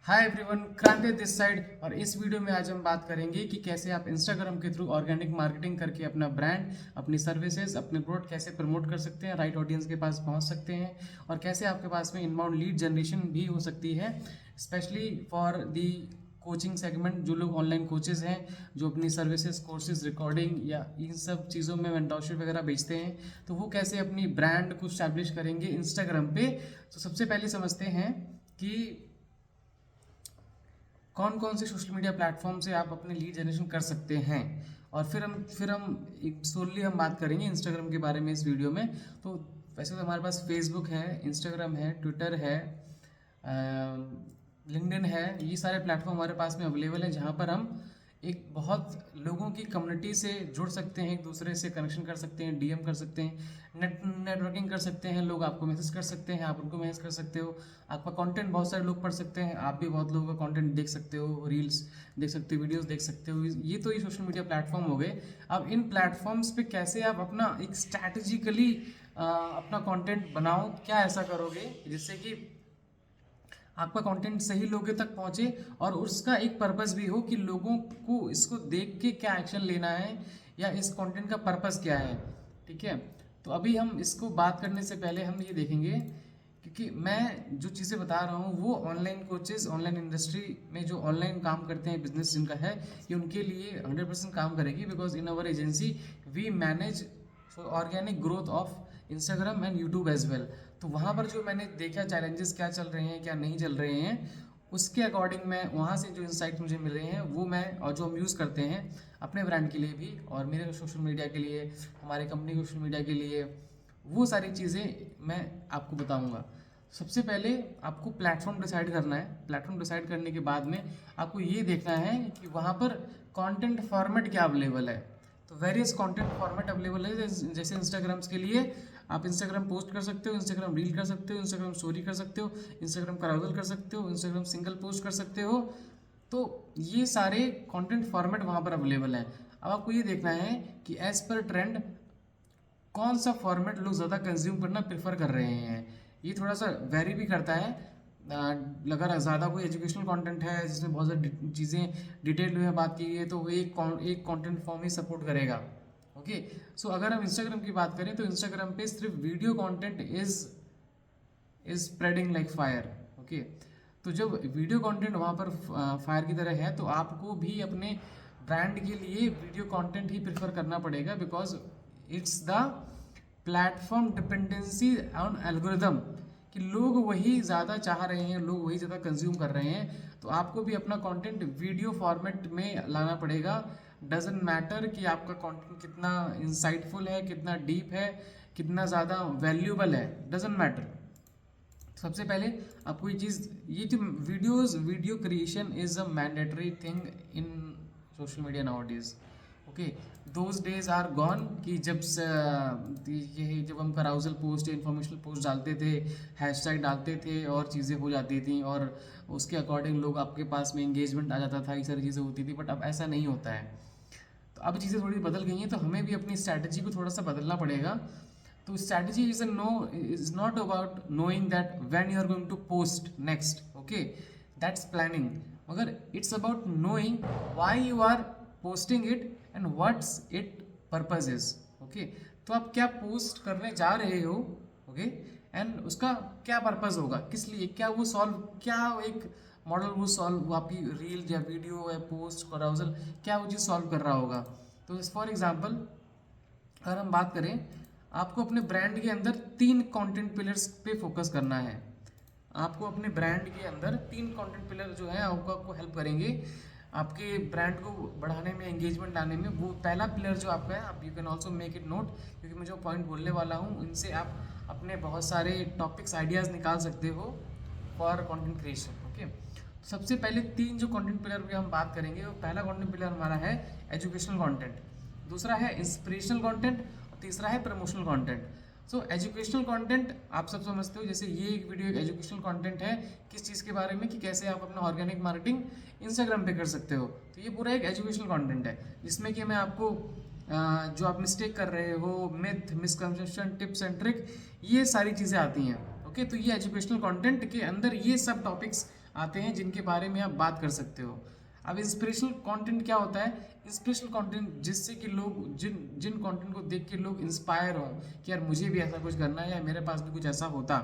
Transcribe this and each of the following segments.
Hi everyone, क्रांति this side. और इस वीडियो में आज हम बात करेंगे कि कैसे आप इंस्टाग्राम के थ्रू ऑर्गेनिक मार्केटिंग करके अपना ब्रांड, अपनी सर्विसेज, अपने प्रोडक्ट कैसे प्रमोट कर सकते हैं, राइट ऑडियंस के पास पहुंच सकते हैं, और कैसे आपके पास में इनबाउंड लीड जनरेशन भी हो सकती है, specially for the coaching segment. जो लोग ऑनलाइन कोचेज हैं, जो अपनी सर्विसेज, कोर्सेज, रिकॉर्डिंग या इन सब चीज़ों में मेंटरशिप वगैरह बेचते हैं, तो वो कैसे अपनी ब्रांड को स्टैब्लिश करेंगे इंस्टाग्राम पे। तो सबसे पहले समझते हैं कि कौन कौन से सोशल मीडिया प्लेटफॉर्म से आप अपने लीड जनरेशन कर सकते हैं। और फिर हम एक सोलली हम बात करेंगे इंस्टाग्राम के बारे में इस वीडियो में। तो वैसे तो हमारे पास फेसबुक है, इंस्टाग्राम है, ट्विटर है, लिंक्डइन है। ये सारे प्लेटफॉर्म हमारे पास में अवेलेबल हैं, जहाँ पर हम एक बहुत लोगों की कम्युनिटी से जुड़ सकते हैं, एक दूसरे से कनेक्शन कर सकते हैं, डीएम कर सकते हैं, नेटवर्किंग कर सकते हैं। लोग आपको मैसेज कर सकते हैं, आप उनको मैसेज कर सकते हो। आपका कंटेंट बहुत सारे लोग पढ़ सकते हैं, आप भी बहुत लोगों का कंटेंट देख सकते हो, रील्स देख सकते हो, वीडियोस देख सकते हो। ये सोशल मीडिया प्लेटफॉर्म हो गए। अब इन प्लेटफॉर्म्स पे कैसे आप अपना एक स्ट्रैटेजिकली अपना कंटेंट बनाओ, क्या ऐसा करोगे जिससे कि आपका कंटेंट सही लोगों तक पहुंचे और उसका एक पर्पस भी हो कि लोगों को इसको देख के क्या एक्शन लेना है या इस कंटेंट का पर्पस क्या है। ठीक है, तो अभी हम इसको बात करने से पहले हम ये देखेंगे, क्योंकि मैं जो चीज़ें बता रहा हूँ वो ऑनलाइन कोचेज़, ऑनलाइन इंडस्ट्री में जो ऑनलाइन काम करते हैं, बिजनेस जिनका है, ये उनके लिए 100% काम करेगी। Because in our agency we manage organic growth of Instagram and YouTube as well. तो वहाँ पर जो मैंने देखा चैलेंजेस क्या चल रहे हैं, क्या नहीं चल रहे हैं, उसके अकॉर्डिंग मैं वहाँ से जो इंसाइट मुझे मिल रहे हैं वो मैं, और जो हम यूज़ करते हैं अपने ब्रांड के लिए भी और मेरे सोशल मीडिया के लिए, हमारे कंपनी के सोशल मीडिया के लिए, वो सारी चीज़ें मैं आपको बताऊंगा। सबसे पहले आपको प्लेटफॉर्म डिसाइड करना है। प्लेटफॉर्म डिसाइड करने के बाद में आपको ये देखना है कि वहाँ पर कंटेंट फॉर्मेट क्या अवेलेबल है। तो वेरियस कंटेंट फॉर्मेट अवेलेबल है। जैसे इंस्टाग्राम्स के लिए आप इंस्टाग्राम पोस्ट कर सकते हो, इंस्टाग्राम रील कर सकते हो, इंस्टाग्राम स्टोरी कर सकते हो, इंस्टाग्राम कराउजल कर सकते हो, इंस्टाग्राम सिंगल पोस्ट कर सकते हो। तो ये सारे कंटेंट फॉर्मेट वहाँ पर अवेलेबल हैं। अब आपको ये देखना है कि एज पर ट्रेंड कौन सा फॉर्मेट लोग ज़्यादा कंज्यूम करना प्रेफर कर रहे हैं। ये थोड़ा सा वेरी भी करता है। अगर ज़्यादा कोई एजुकेशनल कंटेंट है जिसमें बहुत सारी चीज़ें डिटेल में बात की है, तो वो एक कंटेंट फॉर्म ही सपोर्ट करेगा। ओके, सो अगर हम इंस्टाग्राम की बात करें तो इंस्टाग्राम पे सिर्फ video content is spreading like fire. Okay, तो जब वीडियो कंटेंट वहाँ पर फायर की तरह है, तो आपको भी अपने ब्रांड के लिए वीडियो कंटेंट ही प्रेफर करना पड़ेगा। Because it's the platform dependency on algorithm, कि लोग वही ज़्यादा चाह रहे हैं, लोग वही ज़्यादा कंज्यूम कर रहे हैं। तो आपको भी अपना कंटेंट वीडियो फॉर्मेट में लाना पड़ेगा। डजेंट मैटर कि आपका कंटेंट कितना इंसाइटफुल है, कितना डीप है, कितना ज़्यादा वैल्यूबल है, डजेंट मैटर। सबसे पहले आपको ये जो video creation is a mandatory thing in social media nowadays. Okay, those days are gone कि जब हम कराउजल पोस्ट या इन्फॉर्मेशनल पोस्ट डालते थे, हैशटैग डालते थे और चीज़ें हो जाती थी, और उसके अकॉर्डिंग लोग आपके पास में एंगेजमेंट आ जाता था, ये सारी चीज़ें होती थी। बट अब ऐसा नहीं होता है। तो अब चीज़ें थोड़ी बदल गई हैं, तो हमें भी अपनी स्ट्रैटेजी को थोड़ा सा बदलना पड़ेगा। तो strategy is not about knowing that when you are going to post next. Okay, that's planning. मगर it's about knowing why you are posting it and what's it purpose is. Okay, तो आप क्या पोस्ट करने जा रहे हो, okay, and उसका क्या पर्पज होगा, किस लिए, क्या वो सॉल्व, क्या एक मॉडल वो सॉल्व, वो आपकी रील या वीडियो या पोस्ट कराउजल क्या वो चीज़ सॉल्व कर रहा होगा। तो फॉर एग्जाम्पल अगर हम बात करें, आपको अपने ब्रांड के अंदर 3 कंटेंट पिलर्स पे फोकस करना है। आपको अपने ब्रांड के अंदर 3 कंटेंट पिलर जो है आपको हेल्प करेंगे आपके ब्रांड को बढ़ाने में, एंगेजमेंट लाने में। वो पहला पिलर जो आपका है, आप you can also make it note, क्योंकि मैं जो पॉइंट बोलने वाला हूँ इनसे आप अपने बहुत सारे टॉपिक्स, आइडियाज़ निकाल सकते हो फॉर कंटेंट क्रिएशन। ओके, सबसे पहले 3 जो कंटेंट पिलर पे हम बात करेंगे, वो पहला कंटेंट पिलर हमारा है एजुकेशनल कंटेंट, दूसरा है इंस्पिरेशनल कंटेंट, और तीसरा है प्रमोशनल कंटेंट। सो एजुकेशनल कंटेंट आप सब समझते हो, जैसे ये एक वीडियो एक एजुकेशनल कंटेंट है किस चीज़ के बारे में, कि कैसे आप अपना ऑर्गेनिक मार्केटिंग इंस्टाग्राम पे कर सकते हो। तो ये पूरा एक एजुकेशनल कंटेंट है, जिसमें कि मैं आपको जो आप मिस्टेक कर रहे हो, myth, misconception, tips and trick, ये सारी चीज़ें आती हैं। ओके, तो ये एजुकेशनल कंटेंट के अंदर ये सब टॉपिक्स आते हैं जिनके बारे में आप बात कर सकते हो। अब इंस्पिरेशनल कंटेंट क्या होता है? इंस्पिरेशनल कंटेंट जिससे कि लोग जिन जिन कंटेंट को देख के लोग इंस्पायर हों कि यार मुझे भी ऐसा कुछ करना है या मेरे पास भी कुछ ऐसा होता,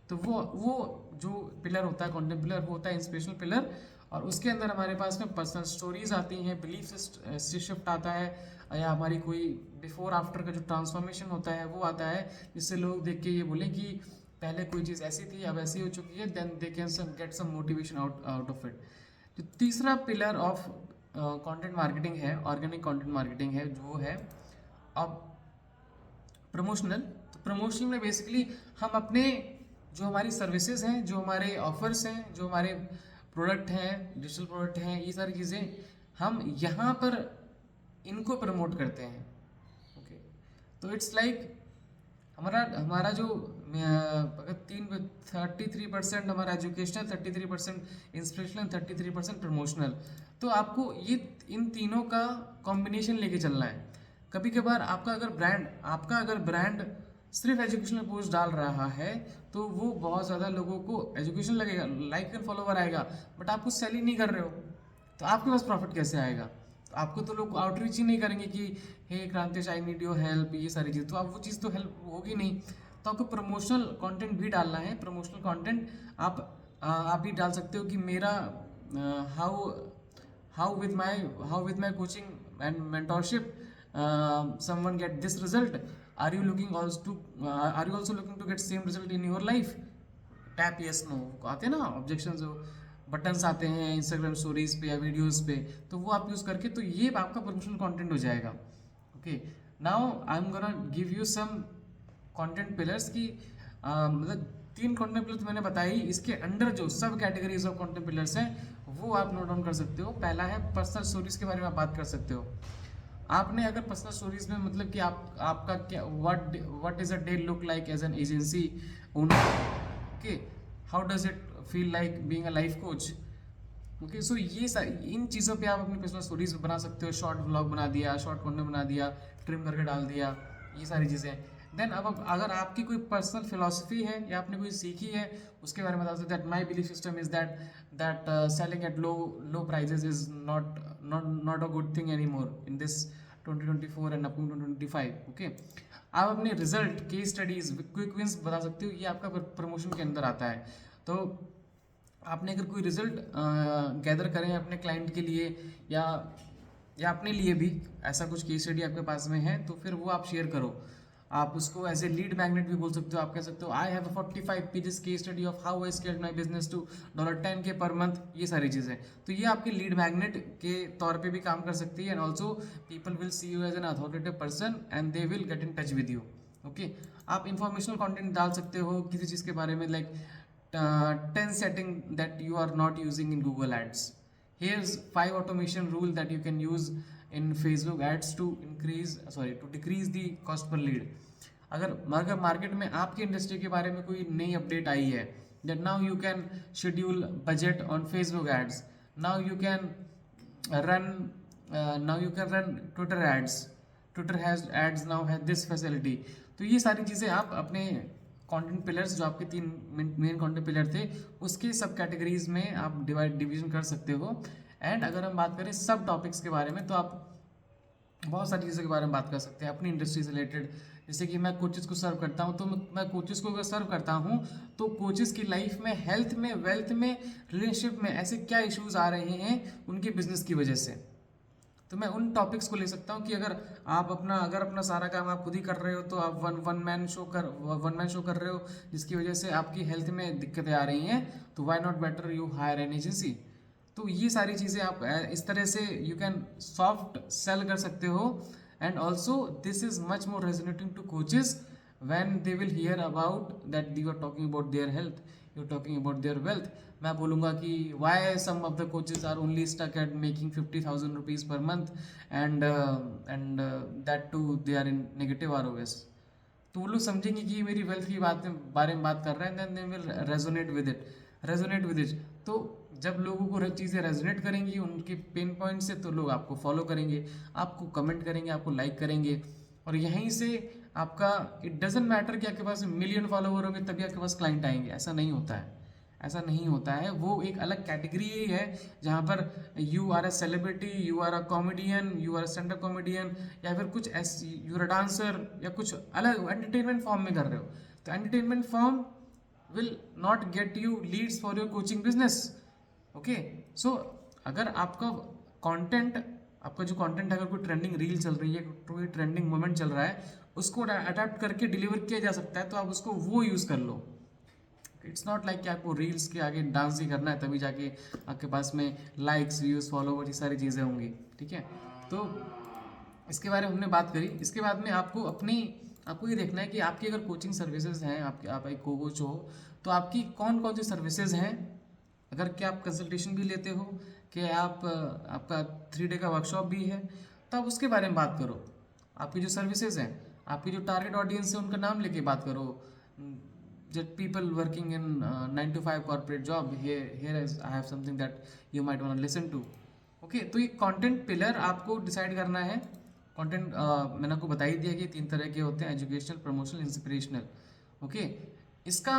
तो वो जो पिलर होता है, कंटेंट पिलर, वो होता है इंस्पिरेशनल पिलर। और उसके अंदर हमारे पास में पर्सनल स्टोरीज आती हैं, बिलीफ शिफ्ट आता है, या हमारी कोई बिफोर आफ्टर का जो ट्रांसफॉर्मेशन होता है वो आता है, जिससे लोग देख के ये बोलें कि पहले कोई चीज़ ऐसी थी अब ऐसी हो चुकी है, then they can get some motivation out of it. जो तीसरा पिलर ऑफ कंटेंट मार्केटिंग है, ऑर्गेनिक कंटेंट मार्केटिंग है, जो है अब प्रमोशनल। तो प्रमोशन में बेसिकली हम अपने जो हमारी सर्विसेज हैं, जो हमारे ऑफर्स हैं, जो हमारे प्रोडक्ट हैं, डिजिटल प्रोडक्ट हैं, ये सारी चीज़ें हम यहाँ पर इनको प्रमोट करते हैं। ओके, तो इट्स लाइक हमारा हमारा जो अगर 33% हमारा एजुकेशनल, 33% इंस्पिरेशनल, 33% प्रमोशनल, तो आपको ये इन तीनों का कॉम्बिनेशन लेके चलना है। कभी कभार आपका अगर ब्रांड सिर्फ एजुकेशनल पोस्ट डाल रहा है तो वो बहुत ज़्यादा लोगों को एजुकेशन लगेगा, लाइक एंड फॉलोवर आएगा, बट आप कुछ सेल ही नहीं कर रहे हो, तो आपके पास प्रॉफिट कैसे आएगा? तो आपको तो लोग आउटरीच ही नहीं करेंगे कि हे क्रांतिश आई नीड योर हेल्प, ये सारी चीज़, तो आप वो चीज़ तो हेल्प होगी नहीं। तो आपको प्रमोशनल कंटेंट भी डालना है। प्रमोशनल कंटेंट आप भी डाल सकते हो कि मेरा how how with my coaching and mentorship someone get this result, are you also looking to get same result in your life? Tap yes no आते हैं ना, ऑब्जेक्शन जो बटन्स आते हैं इंस्टाग्राम स्टोरीज पे या वीडियोस पे, तो वो आप यूज़ करके, तो ये आपका प्रोमोशनल कंटेंट हो जाएगा। Okay, now I am gonna give you some content pillars की मतलब 3 कंटेंट पिलर्स मैंने बताई, इसके अंडर जो सब कैटेगरीज ऑफ कंटेंट पिलर्स हैं वो आप नोट डाउन कर सकते हो। पहला है पर्सनल स्टोरीज के बारे में आप बात कर सकते हो। आपने अगर पर्सनल स्टोरीज में मतलब कि आपका क्या what is a day look like as an agency owner, okay, how does it feel like being a life coach, okay, so ये इन चीज़ों पे आप अपनी पर्सनल स्टोरीज बना सकते हो। शॉर्ट व्लॉग बना दिया, शॉर्ट कंटेंट बना दिया, ट्रिम करके डाल दिया, ये सारी चीज़ें। देन अब अगर आपकी कोई पर्सनल फिलोसफी है या आपने कोई सीखी है, उसके बारे में बता सकते, that my belief system is that selling at low prices is not a good thing any more in this 2024 and upcoming 2025। Okay, आप अपने result, case studies, quick wins बता सकते हो, ये आपका प्रमोशन के अंदर आता है। तो आपने अगर कोई रिजल्ट गैदर करें अपने क्लाइंट के लिए या अपने लिए भी, ऐसा कुछ केस स्टडी आपके पास में है, तो फिर वो आप शेयर करो। आप उसको एज ए लीड मैग्नेट भी बोल सकते हो। आप कह सकते हो I have 45 pages case study of how I scaled my business to $10K per month, ये सारी चीज़ें। तो ये आपके लीड मैग्नेट के तौर पे भी काम कर सकती है, and also people will see you as an authoritative person and they will get in touch with you. Okay, आप इंफॉर्मेशनल कंटेंट डाल सकते हो किसी चीज़ के बारे में, like 10 setting that you are not using in Google Ads. Here's 5 automation rule that you can use in Facebook Ads to decrease the cost per lead. अगर मार्केट में आपके इंडस्ट्री के बारे में कोई नई अपडेट आई है, that now you can schedule budget on Facebook Ads. Now you can run Twitter ads. Twitter has ads now has this facility. तो ये सारी चीज़ें आप अपने कंटेंट पिलर्स, जो आपके 3 मेन कंटेंट पिलर थे, उसके सब कैटेगरीज में आप डिवीजन कर सकते हो। एंड अगर हम बात करें सब टॉपिक्स के बारे में, तो आप बहुत सारी चीज़ों के बारे में बात कर सकते हैं अपनी इंडस्ट्री से रिलेटेड। जैसे कि मैं कोचेस को सर्व करता हूँ, तो मैं कोचेस को अगर सर्व करता हूँ तो कोचेस की लाइफ में, हेल्थ में, वेल्थ में, रिलेशनशिप में ऐसे क्या इश्यूज आ रहे हैं उनके बिजनेस की वजह से, तो मैं उन टॉपिक्स को ले सकता हूँ कि अगर अपना सारा काम आप खुद ही कर रहे हो, तो आप वन मैन शो कर रहे हो, जिसकी वजह से आपकी हेल्थ में दिक्कतें आ रही हैं, तो why not better you hire an agency. तो ये सारी चीज़ें आप इस तरह से यू कैन सॉफ्ट सेल कर सकते हो। And also this is much more resonating to coaches when they will hear about that you are talking about their health, you are talking about their wealth. मैं बोलूँगा कि why some of the coaches are only stuck at making 50,000 rupees per month and that too they are in negative ROS। तो वो लोग समझेंगे कि मेरी wealth की बारे में बात कर रहे हैं, then they will resonate with it. तो जब लोगों को चीज़ें रेजोनेट करेंगी उनके पेन पॉइंट से, तो लोग आपको फॉलो करेंगे, आपको कमेंट करेंगे, आपको लाइक करेंगे, और यहीं से आपका इट डजेंट मैटर कि आपके पास मिलियन फॉलोवर होंगे तभी आपके पास क्लाइंट आएंगे, ऐसा नहीं होता है। ऐसा नहीं होता है, वो एक अलग कैटेगरी ही है जहाँ पर you are a celebrity, you are a comedian, you are a stand up comedian, या फिर कुछ यू आर अ डांसर, या कुछ अलग एंटरटेनमेंट फॉर्म में कर रहे हो। तो entertainment form will not get you leads for your coaching business. Okay, so अगर आपका कंटेंट, आपका जो कंटेंट अगर कोई ट्रेंडिंग रील चल रही है, कोई ट्रेंडिंग मोमेंट चल रहा है, उसको अडेप्ट करके डिलीवर किया जा सकता है, तो आप उसको वो यूज़ कर लो। इट्स नॉट लाइक कि आपको रील्स के आगे डांस ही करना है तभी जाके आपके पास में लाइक्स, व्यूज़, फॉलोवर, ये सारी चीज़ें होंगी। ठीक है, तो इसके बारे में हमने बात करी। इसके बाद में आपको ये देखना है कि आपकी अगर कोचिंग सर्विसेज हैं, आप एक कोच हो, तो आपकी कौन कौन सी सर्विसेज हैं। अगर क्या आप कंसल्टेशन भी लेते हो, कि आप आपका 3 डे का वर्कशॉप भी है, तो आप उसके बारे में बात करो। आपकी जो सर्विसेज हैं, आपकी जो टारगेट ऑडियंस है, उनका नाम लेके बात करो। That people working in 9 to 5 corporate job, here is I have something that you might want to listen to. Okay, तो ये कंटेंट पिलर आपको डिसाइड करना है। कंटेंट मैंने आपको बता ही दिया कि 3 तरह के होते हैं, एजुकेशनल, प्रमोशनल, इंस्पिरेशनल। ओके, इसका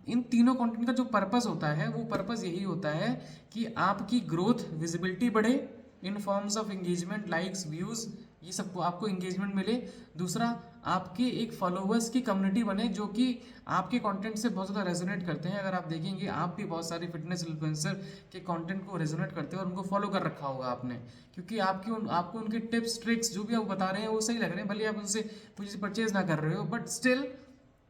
इन तीनों कंटेंट का जो पर्पस होता है, वो पर्पस यही होता है कि आपकी ग्रोथ, विजिबिलिटी बढ़े in forms of engagement, likes, views, ये सबको आपको एंगेजमेंट मिले। दूसरा, आपके एक फॉलोवर्स की कम्युनिटी बने जो कि आपके कंटेंट से बहुत ज़्यादा रेजोनेट करते हैं। अगर आप देखेंगे, आप भी बहुत सारे फिटनेस इन्फ्लुएंसर के कंटेंट को रेजोनेट करते हैं और उनको फॉलो कर रखा होगा आपने, क्योंकि आपको उनके टिप्स, ट्रिक्स जो भी आप बता रहे हैं वो सही लग रहे हैं। भले आप उनसे कुछ परचेज ना कर रहे हो, but still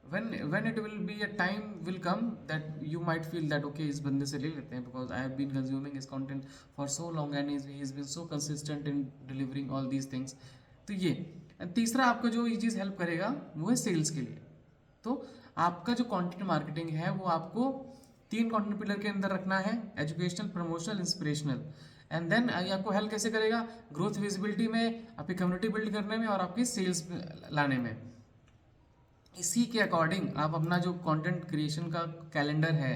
when it will be a time will come that you might feel that okay, इस बंदे से ले लेते हैं, because I have been consuming his content for so long and he's been so consistent in delivering all these things. तो ये तीसरा आपका जो ये चीज़ हेल्प करेगा वो है सेल्स के लिए। तो आपका जो कंटेंट मार्केटिंग है वो आपको 3 कंटेंट पिलर के अंदर रखना है, educational, promotional, inspirational. And then ये आपको हेल्प कैसे करेगा, ग्रोथ, विजिबिलिटी में, आपकी कम्युनिटी बिल्ड करने में और आपकी सेल्स लाने में। इसी के अकॉर्डिंग आप अपना जो कंटेंट क्रिएशन का कैलेंडर है,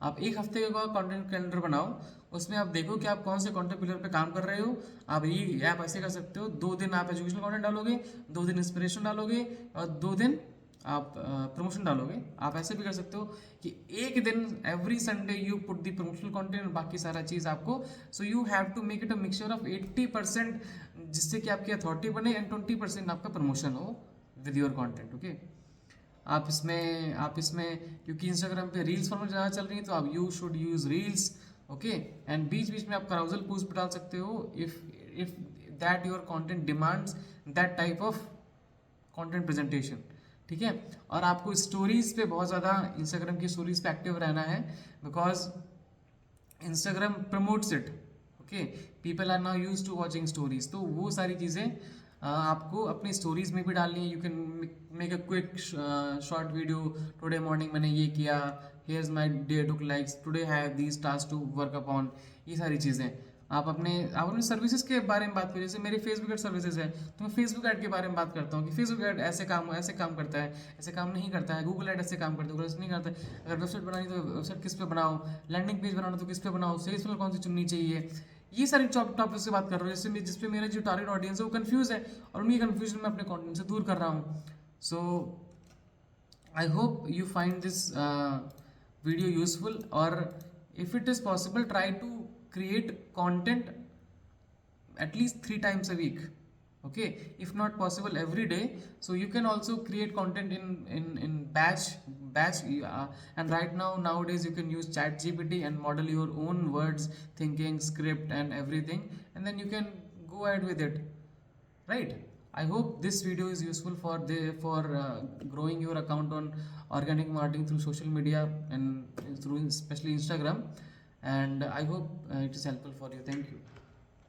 आप एक हफ्ते का कंटेंट कैलेंडर बनाओ। उसमें आप देखो कि आप कौन से कंटेंट पिलर पे काम कर रहे हो। आप ऐसे कर सकते हो, 2 दिन आप एजुकेशनल कंटेंट डालोगे, 2 दिन इंस्पिरेशन डालोगे और 2 दिन आप प्रमोशन डालोगे। आप ऐसे भी कर सकते हो कि एक दिन every Sunday you put the promotional content और बाकी सारा चीज़ आपको। So you have to make it a mixture of 80%, जिससे कि आपकी अथॉरिटी बने, एंड 20% आपका प्रमोशन हो विद योर कॉन्टेंट। ओके, आप इसमें क्योंकि इंस्टाग्राम पे रील्स फॉर्मेट ज़्यादा चल रही है, तो आप you should use reels. Okay, and बीच बीच में आप कराउजल पोस्ट डाल सकते हो if that your content demands that type of content presentation. ठीक है, और आपको स्टोरीज पे बहुत ज़्यादा, इंस्टाग्राम की स्टोरीज पे एक्टिव रहना है, because Instagram promotes it. Okay, people are now use to watching stories, तो वो सारी चीज़ें आपको अपनी स्टोरीज में भी डालनी है। You can make a quick short video, today morning मैंने ये किया, here's my day took likes, today have these task to work upon, ये सारी चीज़ें। आप अपने सर्विसेज के बारे में बात करिए। जैसे मेरी फेसबुक एड सर्विसेज है, तो मैं फेसबुक ऐड के बारे में बात करता हूँ कि फेसबुक ऐड ऐसे काम करता है, ऐसे काम नहीं करता है। गूगल ऐड ऐसे काम करता है, गूगल ऐसे नहीं करता है। अगर वेबसाइट बनानी तो वेबसाइट किस पे बनाओ, लैंडिंग पेज बनाना तो किस पे बनाओ, सेल्स फनल कौन सी चुननी चाहिए, ये सारी टॉपिक से बात कर रहा हूँ, जिसपे मेरा जो टारगेट ऑडियंस है वो कंफ्यूज है, और उनकी कंफ्यूजन मैं अपने कंटेंट से दूर कर रहा हूँ। So I hope you find this video useful, और if it is possible try to create content at least 3 times a week. Okay, if not possible every day, so you can also create content in batch. And right nowadays you can use ChatGPT and model your own words, thinking, script and everything, and then you can go ahead with it, right? I hope this video is useful for growing your account on organic marketing through social media and through especially Instagram, and I hope it is helpful for you. Thank you.